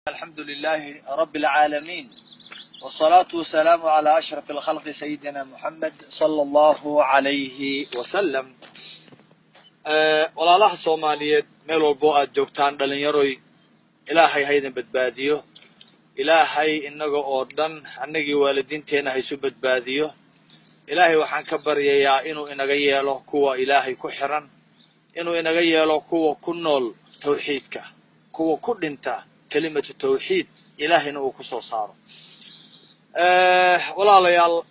الحمد لله رب العالمين والصلاة والسلام على أشرف الخلق سيدنا محمد صلى الله عليه وسلم walaalaha Soomaaliyeed meel walbo aad joogtaan dhalinyaroy ilaahay haydan badbaadiyo ilaahay inaga oo dhan annagii waalidiinteena haysu badbaadiyo ilaahay waxaan ka baryayaa inuu inaga yeelo kuwa ilaahay ku xiran inuu inaga yeelo kuwa ku nool tawxiidka kuwa ku dhinta كلمة التوحيد إلهنا وكسو صار ولا ليال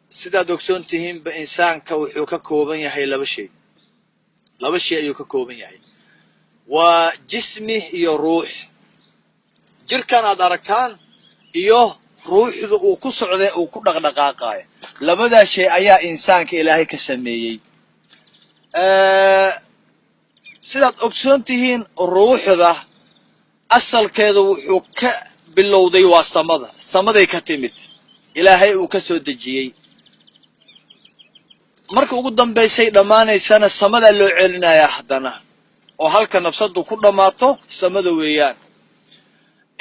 سيدا دوكسونتهم بإنسان كوحوكا كوبن يحي لبشي أيوكا كوبن يحي وجسمه يروح جركان أداركان إيوه روح وكسو عذي وكدق دقاقاي لماذا شيء أيا إنسان كإلهي كسميي سيدا دوكسونتهم الروح ذا asalkeedu wuxuu ka bilowday waa samaday ka timid ilaahay uu ka soo dejiyay marka ugu dambeysay dhamaanaysana samada loo celinaya hadana oo halka nafsadu ku dhamaato samada weeyaan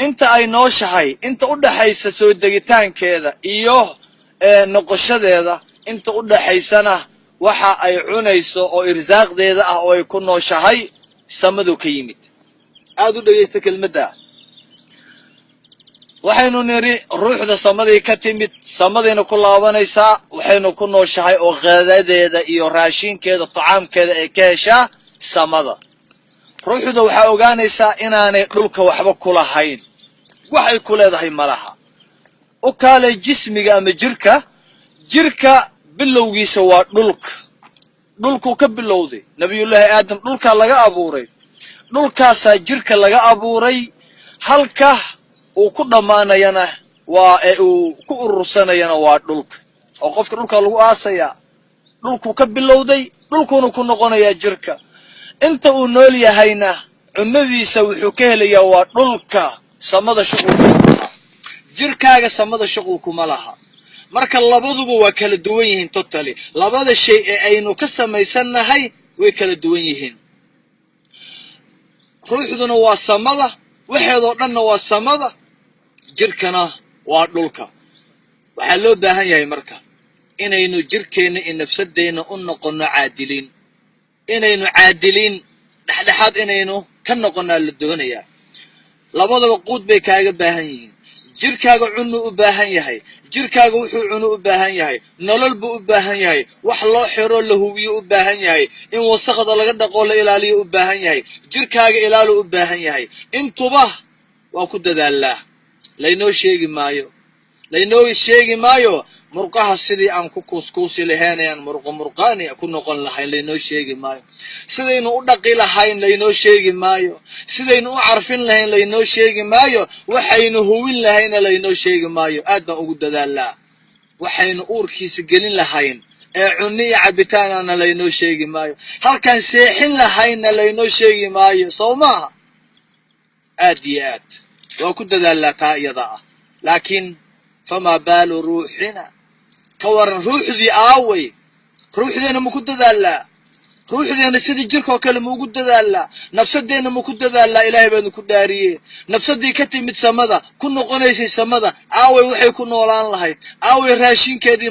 inta ay nooshahay inta u dhaxaysa soo degitaankeeda iyo noqoshadeeda inta u dhaxaysana waxa ay cunayso oo irsaaqdeeda ah oo ay ku nooshahay samadu ka yimid aad u dhageysta kelmadda waxaynu niri ruuxda samaday ka timid samadayna ku laabanaysaa waxaynu ku nooshahay oo qadadeeda iyo raashinkeeda tacaamkeeda ay ka heshaa samada ruuxda waxa ogaanaysaa inaanay dhulka waxba ku lahayn waxay ku leedahay malaha oo kale jismiga ama jirka bilowgiisa waa dhulku ka bilowday nabiyullaahi aadam dhulka laga abuuray dhulkaasa jirka laga abuuray halka uu ku dhamaanayana waa uu ku urursanayana waa dhulka oo qofka dhulka lagu aasaya dhulku ka bilowday dhulkuna ku noqonaya jirka inta uu nool yahayna cunadiisa wuxuu ka helayaa waa dhulka samada shuqulka jirkaaga samada shuqulku ma laha marka labaduba waa kala duwan yihiin totally labada shay ee aynu ka samaysanahay way kala duwan yihiin ruuxduna waa samada waxeedoo dhanna waa samada jirkana waa dhulka waxaa loo baahan yahay marka inaynu jirkeenna iyo nafsadeena u noqono caadiliin inaynu caadiliin dhexdhexaad inaynu ka noqonaa la doonayaa labadaba quud bay kaaga baahan yihiin jirkaaga cunnu u baahan yahay jirkaaga wuxuu cunu u baahan yahay nolol buu u baahan yahay wax loo xiro la hubiyo u baahan yahay in wasaqada laga dhaqo la ilaaliyo u baahan yahay jirkaaga ilaalo u baahan yahay intuba waa ku dadaalaa laynoo sheegi maayo murqaha sidii aan ku kuuskuusi lahaynayaan murqaani ku noqon lahayn laynoo sheegi maayo sidaynu u dhaqi lahayn laynoo sheegi maayo sidaynu u carfin lahayn laynoo sheegi maayo waxaynu huwin lahayna laynoo sheegi maayo aad baan ugu dadaalaa waxaynu uurkiisa gelin lahayn ee cunni iyo cabitaanana laynoo sheegi maayo halkaan seexin lahayna laynoo sheegi maayo soo maaha aad iyo aad waa ku dadaalaa taa iyada ah laakiin fama baalu ruuxina كورن روح ذي آوي روح ذي أنا مكودة ذا روح ذي أنا سيدي جركو كلمة مكودة ذا نفس ذي أنا مكودة ذا إلهي بأنه كداريه نفس ذي كتير متسمدا كنا قنيسي سمدا آوي وحي كنا ولا الله آوي راشين كذي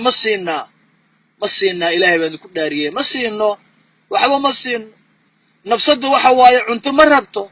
مصينا إلهي بأنه كداريه مصينا وحوا مصين نفس ذي وحواي أنت مربته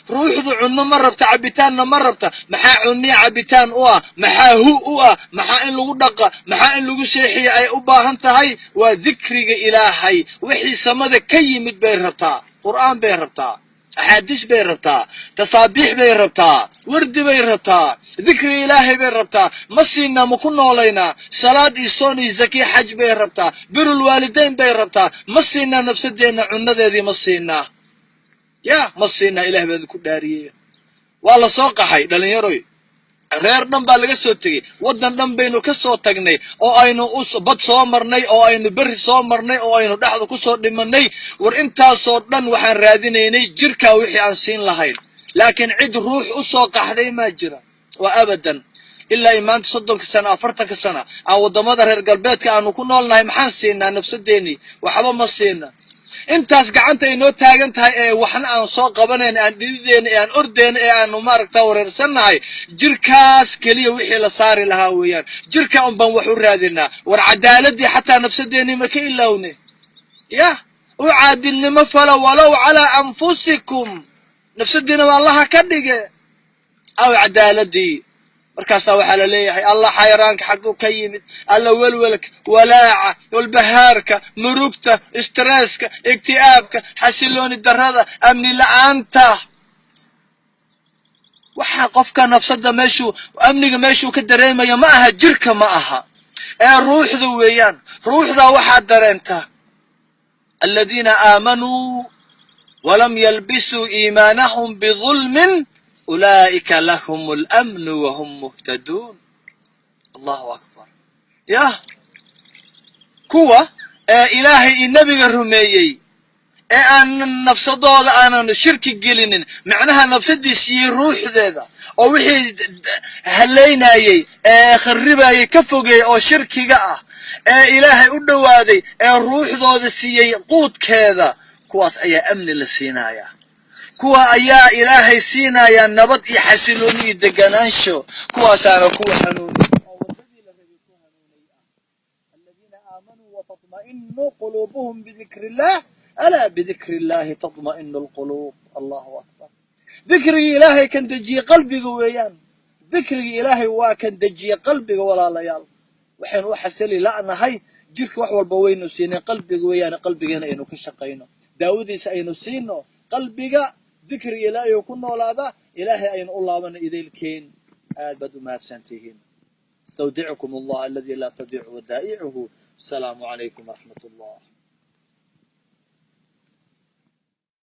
روح ذو عنا مربت عبيتان مربت محا عني عبيتان محا هو محا إن لو دقة محا إن لو سيحي أي أباهنت هاي وذكرك إلهي وحي سمد كي مد بيربتا قرآن بيربتا أحاديث بيربتا تصابيح بيربتا ورد بيربتا ذكر إلهي بيربتا مصينا مكنا علينا صلاة إيصاني زكي حج بيربتا بر الوالدين بيربتا مصينا نفس الدين عنا ذي مصينا يا مصينا إله بأن كداريه والله ساقحي دلنا يروي غير دم بالغ سوتي ودن دم بينو كسو تغني او اينو بد سو مرني او اينو بر سو مرني او اينو دخدو كسو دمني ور انتا سو دن waxaan raadinaynay jirka wixii aan siin lahayn laakiin cid ruux u soo qaxday ma jira wa abadan illa iman 30 sano 40 sano aan wadamada reer galbeedka aanu ku noolnahay maxaan siinaa nafsadeeni waxba ma siinaa intaas gacanta inoo taagan tahay ee waxna aan soo qabanayn aan dhidideen aan ordeen ee aan maaragta wareersannahay jirkaas kaliya wixii la saari lahaa weeyaan jirka un baan wax u raadinaa war cadaaladii xataa nafsadeennii ma ka ilowne yah u caadilnimo fala walow calaa anfusikum nafsadiina waa allaha ka dhige aw cadaaladii markaasaa waxaa la leeyahay allah xayraanka xagguu ka yimid alla welwelka walaaca walbahaarka murugta istresska igti'aabka xasilooni darrada amni la'aanta waxaa qofka nafsada amniga meeshuu ka dareemaya ma aha jirka ma aha ee ruuxda weeyaan ruuxdaa waxaa dareentaa aladiina aamanuu walam yalbisuu iimaanahum bidulmin أولئك لهم الأمن وهم مهتدون الله أكبر يا كوا إلهي النبي الرميي أن نفس ضاد أنا شرك جلين معناها نفس دي سي روح ذا أو وحي هلينا يي خربا يكفوجي أو شرك جاء إلهي أدوادي الروح ضاد سي قوت كذا كواس أي أمن للسينايا kuwa ayaa ilaahay siinaya nabad iyo xasilooni iyo deganaansho kuwaasaana kuwa hanuuniya oo wadadii la rabay ku hanuunay alladina aamanuu watatma'innu quluubuhum bidikrillah alaa bidikrillahi tatma'innu alquluub allahu akbar dikrigii ilaahay kan dejiye qalbiga weeyaan dikrigii ilaahay waa kan dejiye qalbiga walaalayaal waxaynu u xasili la'nahay jirka wax walba waynu siinay qalbiga weeyaan qalbigeena aynu ka shaqayno daawadiisa aynu siino qalbiga ذكر إلهي وكنا ولا ذا إلهي أين الله من إذا الكين بدو ما سنتهين استودعكم الله الذي لا تضيع ودائعه السلام عليكم ورحمة الله